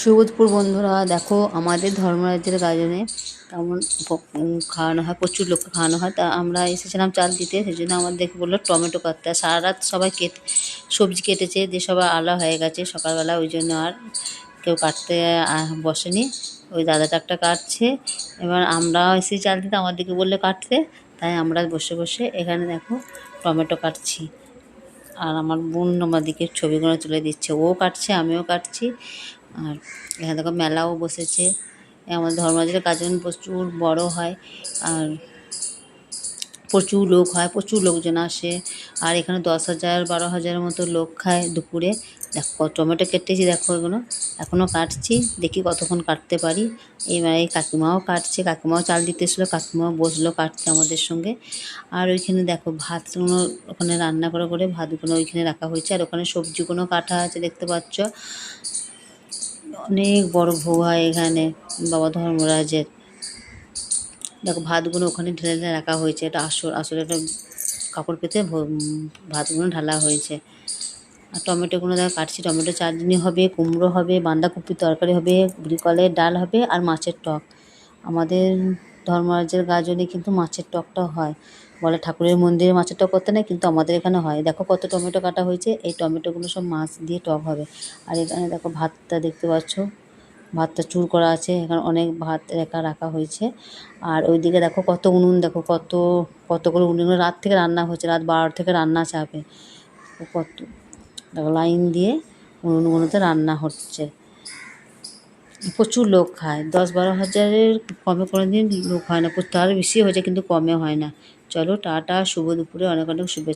সুবোধপুর বন্ধুরা, দেখো আমাদের ধর্মরাজ্যের গাজনে তেমন খাওয়ানো হয়, প্রচুর লোককে খাওয়ানো হয়। তা আমরা এসেছিলাম চাল দিতে, সেই জন্য আমাদেরকে বললো টমেটো কাটতে। আর সারা রাত সবাই সবজি কেটেছে, যে সবাই আলা হয়ে গেছে সকালবেলা, ওই জন্য আর কেউ কাটতে বসেনি। ওই দাদাটা একটা কাটছে। এবার আমরা এসে চাল দিতে, আমাদেরকে বললে কাটতে, তাই আমরা বসে বসে এখানে দেখো টমেটো কাটছি। আর আমার বোন আমাদেরকে ছবিগুলো তুলে দিচ্ছে, ও কাটছে আমিও কাটছি। আর এখানে দেখো মেলাও বসেছে। আমাদের ধর্মরাজের গাজন প্রচুর বড় হয়, আর প্রচুর লোক হয়, প্রচুর লোকজন আসে। আর এখানে 10,000 12,000 মতো লোক খায় দুপুরে। দেখো টমেটো কেটেছি, দেখো এগুলো এখনও কাটছি, দেখি কতক্ষণ কাটতে পারি। এবার এই কাকিমাও কাটছে, কাকিমাও চাল দিতে এসেছিলো, কাকিমাও বসলো কাটতে আমাদের সঙ্গে। আর ওইখানে দেখো ভাতগুলো ওখানে রান্না করে করে ভাতগুলো ওইখানে রাখা হয়েছে, আর ওখানে সবজিগুলো কাটা আছে দেখতে পাচ্ছ। অনেক বড় ভোগ হয় এখানে বাবা ধর্মরাজের। দেখো ভাতগুলো ওখানে ঢেলে ঢেলে রাখা হয়েছে, এটা আসলে একটা কাপড় পেতে ভাতগুলো ঢালা হয়েছে। আর টমেটোগুলো দেখো কাটছি, টমেটো চাটনি হবে, কুমড়ো হবে, বাঁধাকপির তরকারি হবে, ব্রিকলের ডাল হবে, আর মাছের টক। আমাদের ধর্মরাজের গাজনে কিন্তু মাছের টকটা হয়, বলে ঠাকুরের মন্দিরে মাছের টক করতে নেই, কিন্তু আমাদের এখানে হয়। দেখো কত টমেটো কাটা হয়েছে, এই টমেটোগুলো সব মাছ দিয়ে টক হবে। আর এখানে দেখো ভাতটা দেখতে পাচ্ছ, ভাতটা চুর করা আছে, এখানে অনেক ভাত রাখা হয়েছে। আর ওইদিকে দেখো কত উনুন, দেখো কত কত করে উনুনগুলো রাত থেকে রান্না হচ্ছে, রাত 12 থেকে রান্না চাপে। কত দেখো লাইন দিয়ে উনুনগুলোতে রান্না হচ্ছে। প্রচুর লোক খায়, 10-12 হাজারের কমে কোনো দিন লোক হয় না, তার বেশি হয়েছে কিন্তু কমে হয় না। চলো টাটা, শুভ দুপুরে, অনেক অনেক শুভেচ্ছা।